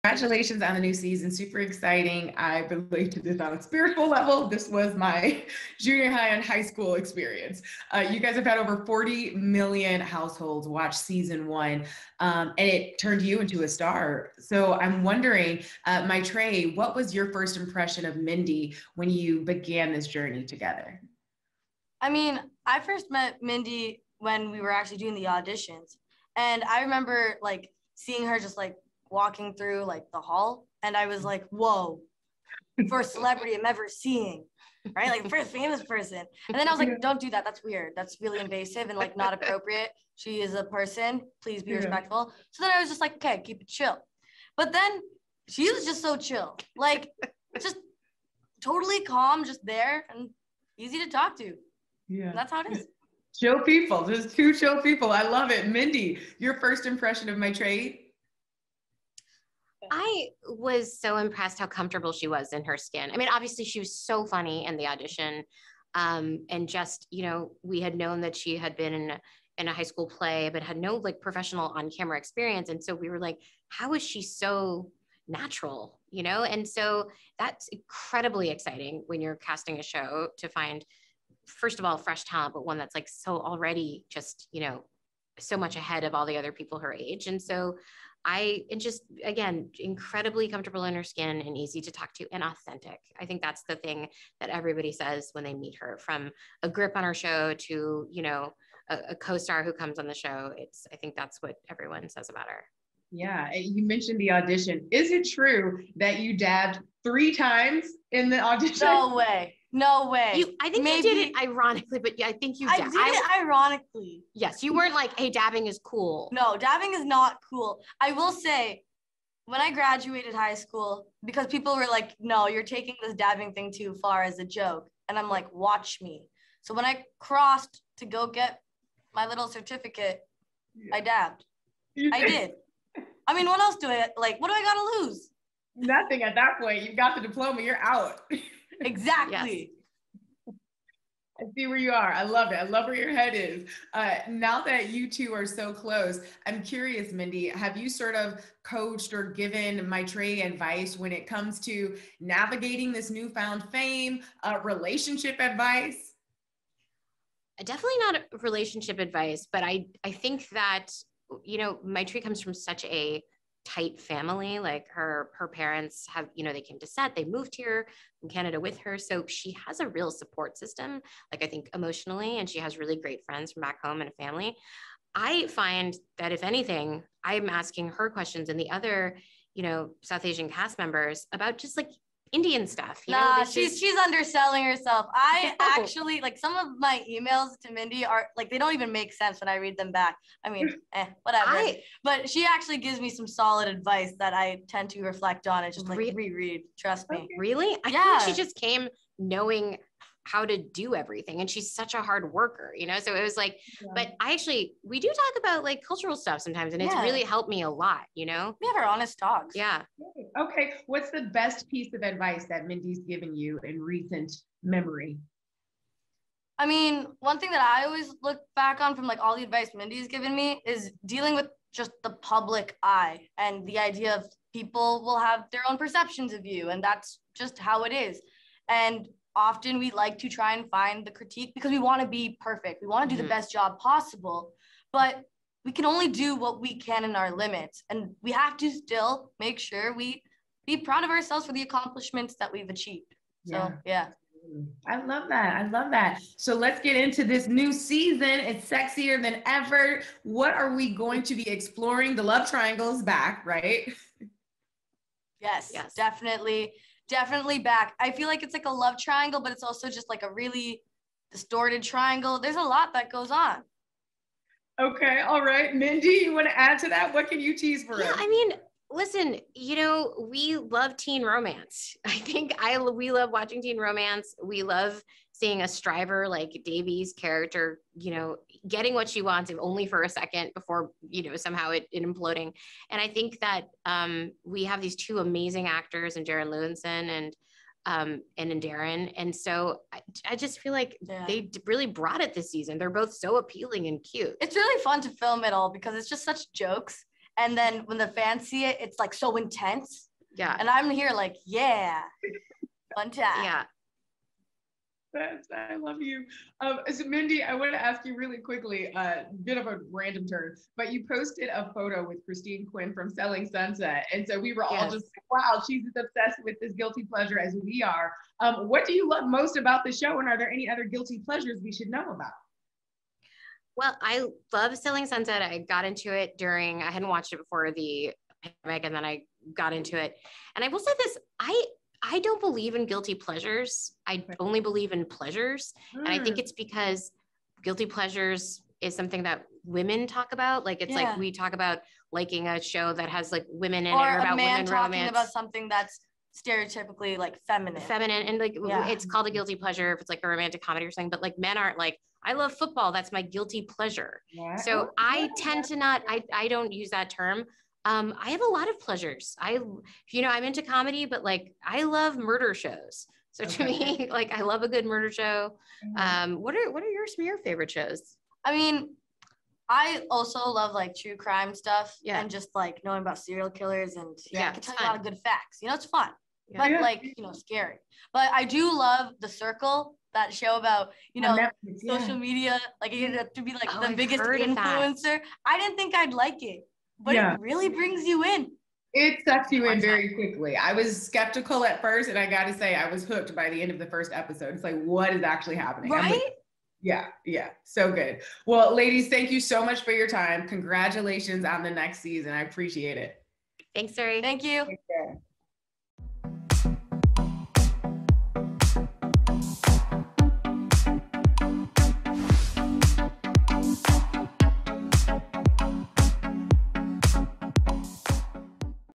Congratulations on the new season. Super exciting. I relate to this on a spiritual level. This was my junior high and high school experience. You guys have had over 40 million households watch season one, and it turned you into a star. So I'm wondering, Maitreyi, what was your first impression of Mindy when you began this journey together? I mean, I first met Mindy when we were actually doing the auditions. And I remember like seeing her just like walking through like the hall, and I was like, whoa, first celebrity I'm ever seeing, right? Like the first famous person. And then I was like, don't do that, that's weird, that's really invasive and like not appropriate. She is a person, please be respectful. So then I was just like, okay, keep it chill. But then she was just so chill, like just totally calm, just there and easy to talk to. And that's how it is. Chill people, just two chill people. I love it. Mindy, your first impression of Maitreyi? I was so impressed how comfortable she was in her skin. I mean, obviously she was so funny in the audition. And just, you know, we had known that she had been in a high school play, but had no like professional on camera experience. And so we were like, how is she so natural, you know? And so that's incredibly exciting when you're casting a show to find, first of all, fresh talent, but one that's like so already just, you know, so much ahead of all the other people her age. And so and just, again, incredibly comfortable in her skin and easy to talk to and authentic. I think that's the thing that everybody says when they meet her, from a grip on her show to, you know, a co-star who comes on the show. I think that's what everyone says about her. Yeah, you mentioned the audition. Is it true that you dabbed 3 times in the audition? No way. No way. I think maybe you did it ironically, but yeah, I think you did it ironically. Yes, you weren't like, hey, dabbing is cool. No, dabbing is not cool. I will say, when I graduated high school, because people were like, no, you're taking this dabbing thing too far as a joke. And I'm like, watch me. So when I crossed to go get my little certificate, I dabbed. I did. I mean, what else do I, like, what do I got to lose? Nothing at that point. You've got the diploma, you're out. Exactly. Yes. I see where you are. I love it. I love where your head is. Now that you two are so close, I'm curious, Mindy, have you sort of coached or given Maitreyi advice when it comes to navigating this newfound fame, relationship advice? Definitely not relationship advice, but I think that, you know, Maitreyi comes from such a tight family. Like her parents have, you know, they came to set, they moved here from Canada with her. So she has a real support system, like I think emotionally, and she has really great friends from back home and a family. I find that if anything, I'm asking her questions and the other, you know, South Asian cast members about just like Indian stuff. Nah, she's underselling herself. I actually, like, some of my emails to Mindy are like, they don't even make sense when I read them back. I mean, whatever. But she actually gives me some solid advice that I tend to reflect on and just like reread. Trust me. Really? I think she just came knowing how to do everything, and she's such a hard worker, you know? So it was like, but we do talk about like cultural stuff sometimes, and it's really helped me a lot, you know? We have our honest talks. Yeah. Okay. What's the best piece of advice that Mindy's given you in recent memory? I mean, one thing that I always look back on from like all the advice Mindy's given me is dealing with just the public eye and the idea of people will have their own perceptions of you, and that's just how it is. And often we like to try and find the critique because we want to be perfect. We want to do the best job possible, but we can only do what we can in our limits. And we have to still make sure we be proud of ourselves for the accomplishments that we've achieved. So, yeah. I love that. I love that. So let's get into this new season. It's sexier than ever. What are we going to be exploring? The love triangle is back, right? Yes, definitely. Definitely back. I feel like it's like a love triangle, but it's also just like a really distorted triangle. There's a lot that goes on. Okay. All right. Mindy, you want to add to that? What can you tease for us? Yeah, I mean, listen, you know, we love teen romance. I think we love watching teen romance. We love seeing a striver like Davy's character, you know, getting what she wants, if only for a second before, you know, somehow it imploding. And I think that we have these two amazing actors in Darren Lewinson and in Darren. And so I just feel like they really brought it this season. They're both so appealing and cute. It's really fun to film it all because it's just such jokes. And then when the fans see it, it's like so intense. Yeah. And I'm here like, yeah, fun time. Yeah. I love you. So Mindy, I want to ask you really quickly, bit of a random turn, but you posted a photo with Christine Quinn from Selling Sunset. And so we were all just like, wow, she's as obsessed with this guilty pleasure as we are. What do you love most about the show? And are there any other guilty pleasures we should know about? Well, I love Selling Sunset. I got into it I hadn't watched it before the pandemic, and then I got into it. And I will say this, I don't believe in guilty pleasures. I only believe in pleasures. And I think it's because guilty pleasures is something that women talk about. Like it's like we talk about liking a show that has like women in it, or about women talking romance. About something that's stereotypically like feminine. And like it's called a guilty pleasure if it's like a romantic comedy or something. But like men aren't like, I love football, that's my guilty pleasure. Yeah. So I tend to not, I don't use that term. I have a lot of pleasures. I'm into comedy, but like I love murder shows. So to me, like I love a good murder show. What are some of your favorite shows? I mean, I also love like true crime stuff and just like knowing about serial killers and I can tell you a lot of good facts. It's fun, but like, scary. But I do love The Circle, that show about, social media, like you have to be like the biggest influencer. I didn't think I'd like it. But it really brings you in. It sucks you in very quickly. I was skeptical at first, and I got to say, I was hooked by the end of the first episode. It's like, what is actually happening? Right? Yeah. So good. Well, ladies, thank you so much for your time. Congratulations on the next season. I appreciate it. Thanks, Zuri. Thank you.